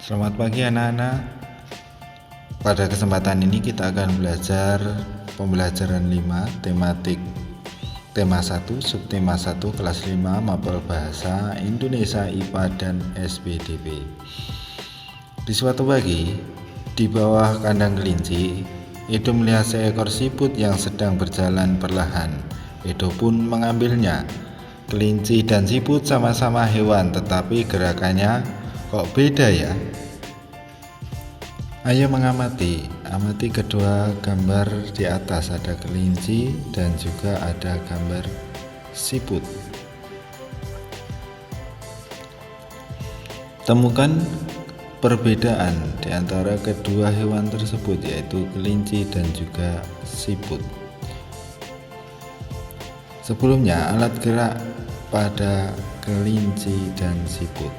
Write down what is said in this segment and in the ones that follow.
Selamat pagi anak-anak. Pada kesempatan ini kita akan belajar pembelajaran 5 tematik tema 1 subtema 1 kelas 5 mapel bahasa Indonesia IPA dan SPDP. Di suatu pagi, di bawah kandang kelinci, Edo melihat seekor siput yang sedang berjalan perlahan. Edo pun mengambilnya. Kelinci dan siput sama-sama hewan, tetapi gerakannya kok beda ya? Ayo amati kedua gambar di atas, ada kelinci dan juga ada gambar siput. Temukan perbedaan di antara kedua hewan tersebut, yaitu kelinci dan juga siput. Sebelumnya, alat gerak pada kelinci dan siput.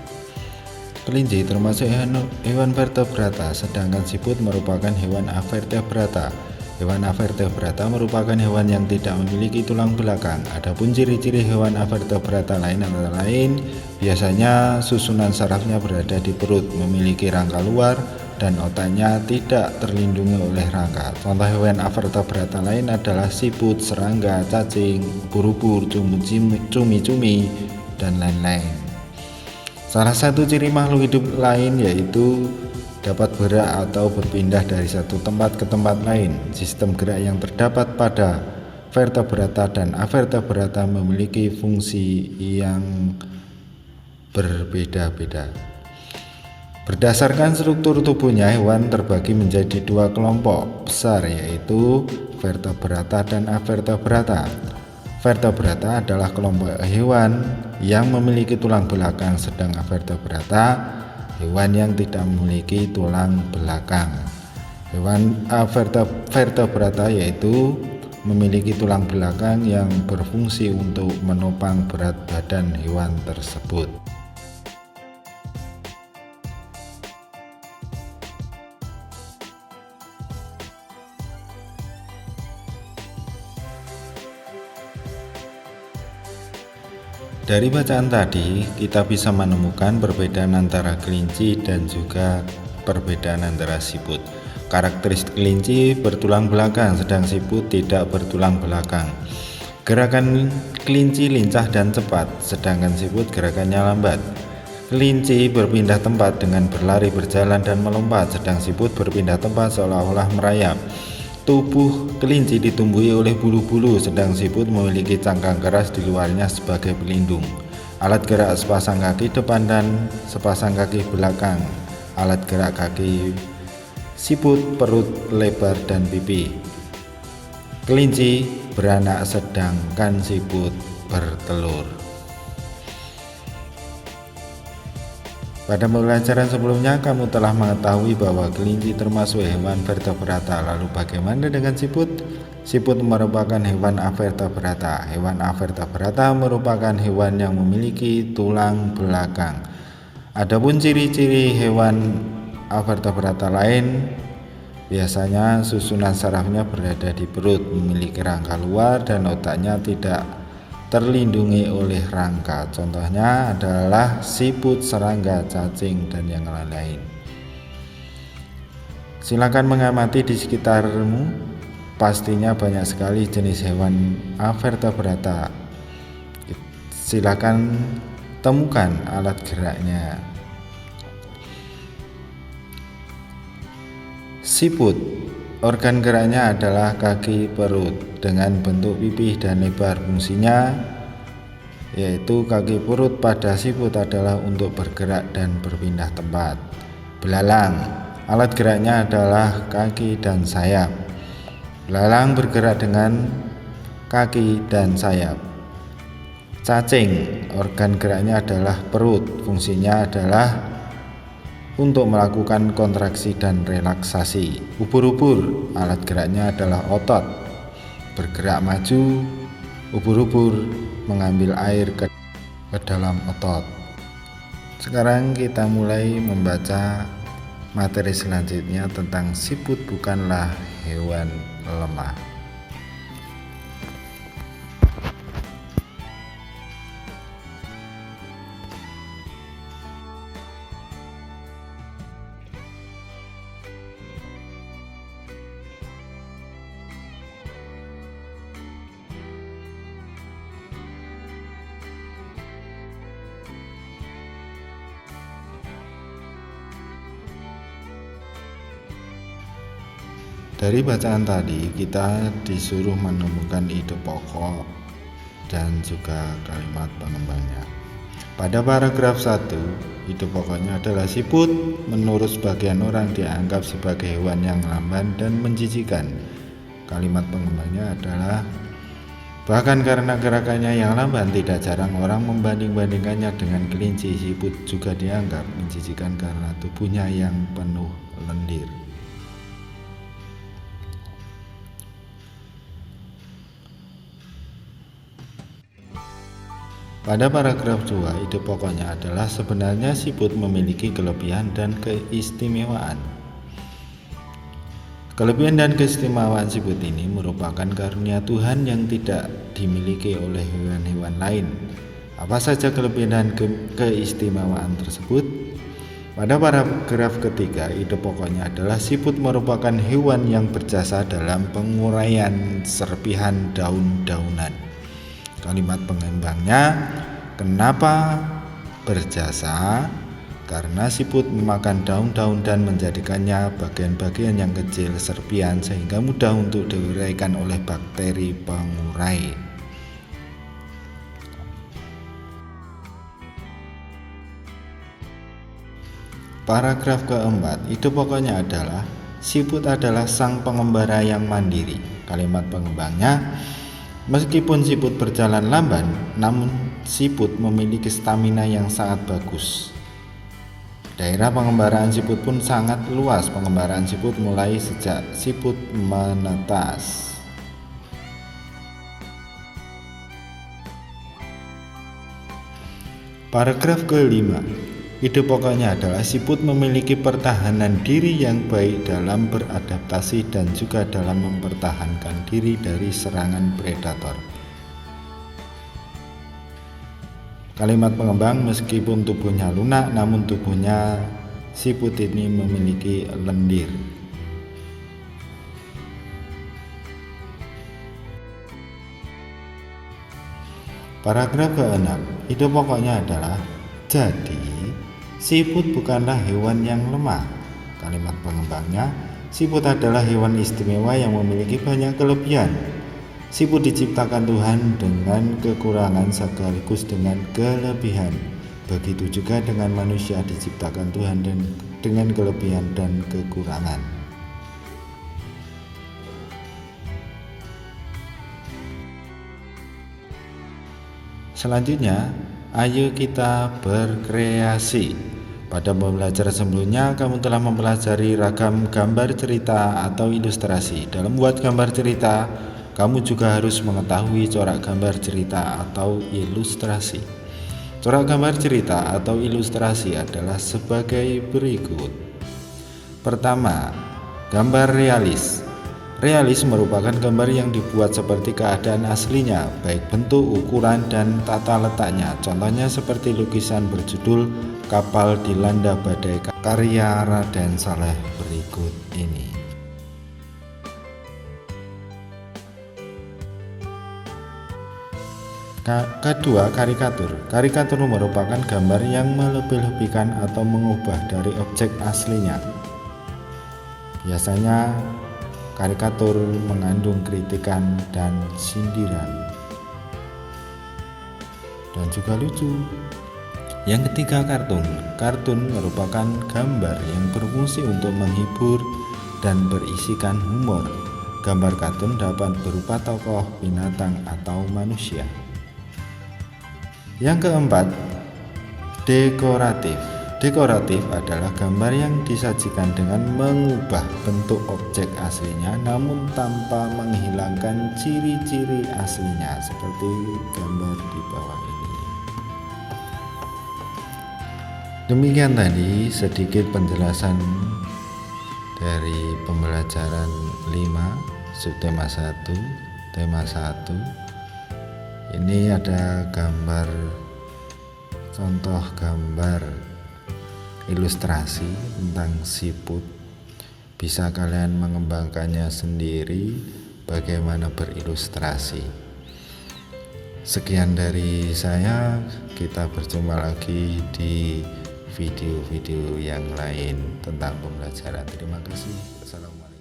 Kelinci termasuk hewan vertebrata, sedangkan siput merupakan hewan avertebrata. Hewan avertebrata merupakan hewan yang tidak memiliki tulang belakang. Adapun ciri-ciri hewan avertebrata lain antara lain, biasanya susunan sarafnya berada di perut, memiliki rangka luar, dan otaknya tidak terlindungi oleh rangka. Contoh hewan avertebrata lain adalah siput, serangga, cacing, ubur-ubur, cumi-cumi, dan lain-lain. Salah satu ciri makhluk hidup lain yaitu dapat bergerak atau berpindah dari satu tempat ke tempat lain. Sistem gerak yang terdapat pada vertebrata dan avertebrata memiliki fungsi yang berbeda-beda. Berdasarkan struktur tubuhnya, hewan terbagi menjadi dua kelompok besar, yaitu vertebrata dan avertebrata. Vertebrata adalah kelompok hewan yang memiliki tulang belakang, sedang avertebrata hewan yang tidak memiliki tulang belakang. Hewan vertebrata yaitu memiliki tulang belakang yang berfungsi untuk menopang berat badan hewan tersebut. Dari bacaan tadi, kita bisa menemukan perbedaan antara kelinci dan juga perbedaan antara siput. Karakteristik kelinci bertulang belakang, sedang siput tidak bertulang belakang. Gerakan kelinci lincah dan cepat, sedangkan siput gerakannya lambat. Kelinci berpindah tempat dengan berlari, berjalan, dan melompat, sedang siput berpindah tempat seolah-olah merayap. Tubuh kelinci ditumbuhi oleh bulu-bulu, sedang siput memiliki cangkang keras di luarnya sebagai pelindung. Alat gerak sepasang kaki depan dan sepasang kaki belakang. Alat gerak kaki siput, perut, lebar, dan pipi. Kelinci beranak sedangkan siput bertelur. Pada pembelajaran sebelumnya kamu telah mengetahui bahwa kelinci termasuk hewan vertebrata. Lalu bagaimana dengan siput? Siput merupakan hewan avertebrata. Hewan avertebrata merupakan hewan yang memiliki tulang belakang. Adapun ciri-ciri hewan avertebrata lain, biasanya susunan sarafnya berada di perut, memiliki rangka luar, dan otaknya tidak terlindungi oleh rangka. Contohnya adalah siput, serangga, cacing, dan yang lain-lain. Silakan mengamati di sekitarmu, pastinya banyak sekali jenis hewan avertebrata. Silakan temukan alat geraknya. Siput, organ geraknya adalah kaki perut dengan bentuk pipih dan lebar. Fungsinya yaitu kaki perut pada siput adalah untuk bergerak dan berpindah tempat. Belalang, alat geraknya adalah kaki dan sayap. Belalang bergerak dengan kaki dan sayap. Cacing, organ geraknya adalah perut. Fungsinya adalah untuk melakukan kontraksi dan relaksasi. Ubur-ubur, alat geraknya adalah otot, bergerak maju. Ubur-ubur mengambil air ke dalam otot. Sekarang kita mulai membaca materi selanjutnya tentang siput bukanlah hewan lemah. Dari bacaan tadi kita disuruh menemukan ide pokok dan juga kalimat pengembangnya. Pada paragraf 1, ide pokoknya adalah siput menurut sebagian orang dianggap sebagai hewan yang lamban dan menjijikan. Kalimat pengembangnya adalah bahkan karena gerakannya yang lamban, tidak jarang orang membanding-bandingkannya dengan kelinci. Siput juga dianggap menjijikan karena tubuhnya yang penuh lendir. Pada paragraf 2, ide pokoknya adalah sebenarnya siput memiliki kelebihan dan keistimewaan. Kelebihan dan keistimewaan siput ini merupakan karunia Tuhan yang tidak dimiliki oleh hewan-hewan lain. Apa saja kelebihan dan keistimewaan tersebut? Pada paragraf ketiga, ide pokoknya adalah siput merupakan hewan yang berjasa dalam penguraian serpihan daun-daunan. Kalimat pengembangnya, kenapa berjasa? Karena siput memakan daun-daun dan menjadikannya bagian-bagian yang kecil serpihan sehingga mudah untuk diuraikan oleh bakteri pengurai. Paragraf keempat, ide pokoknya adalah siput adalah sang pengembara yang mandiri. Kalimat pengembangnya, meskipun siput berjalan lamban, namun siput memiliki stamina yang sangat bagus. Daerah pengembaraan siput pun sangat luas. Pengembaraan siput mulai sejak siput menetas. Paragraf kelima, ide pokoknya adalah siput memiliki pertahanan diri yang baik dalam beradaptasi dan juga dalam mempertahankan diri dari serangan predator. Kalimat pengembang, meskipun tubuhnya lunak, namun tubuhnya siput ini memiliki lendir. Paragraf ke-6, ide pokoknya adalah jadi siput bukanlah hewan yang lemah. Kalimat pengembangnya, siput adalah hewan istimewa yang memiliki banyak kelebihan. Siput diciptakan Tuhan dengan kekurangan sekaligus dengan kelebihan. Begitu juga dengan manusia diciptakan Tuhan dengan kelebihan dan kekurangan. Selanjutnya, ayo kita berkreasi. Pada pembelajaran sebelumnya, kamu telah mempelajari ragam gambar cerita atau ilustrasi. Dalam membuat gambar cerita, kamu juga harus mengetahui corak gambar cerita atau ilustrasi. Corak gambar cerita atau ilustrasi adalah sebagai berikut. Pertama, gambar realis. Realis merupakan gambar yang dibuat seperti keadaan aslinya, baik bentuk, ukuran, dan tata letaknya. Contohnya seperti lukisan berjudul Kapal Dilanda Badai karya Raden Saleh berikut ini. Kedua, karikatur. Karikatur merupakan gambar yang melebih-lebihkan atau mengubah dari objek aslinya. Biasanya karikatur mengandung kritikan dan sindiran dan juga lucu. Yang ketiga, kartun. Kartun merupakan gambar yang berfungsi untuk menghibur dan berisikan humor. Gambar kartun dapat berupa tokoh, binatang, atau manusia. Yang keempat, dekoratif. Dekoratif adalah gambar yang disajikan dengan mengubah bentuk objek aslinya namun tanpa menghilangkan ciri-ciri aslinya seperti gambar di bawah ini. Demikian tadi sedikit penjelasan dari pembelajaran 5 subtema 1 tema 1. Ini ada gambar, contoh gambar ilustrasi tentang siput. Bisa kalian mengembangkannya sendiri bagaimana berilustrasi. Sekian dari saya, kita berjumpa lagi di video-video yang lain tentang pembelajaran. Terima kasih. Assalamualaikum.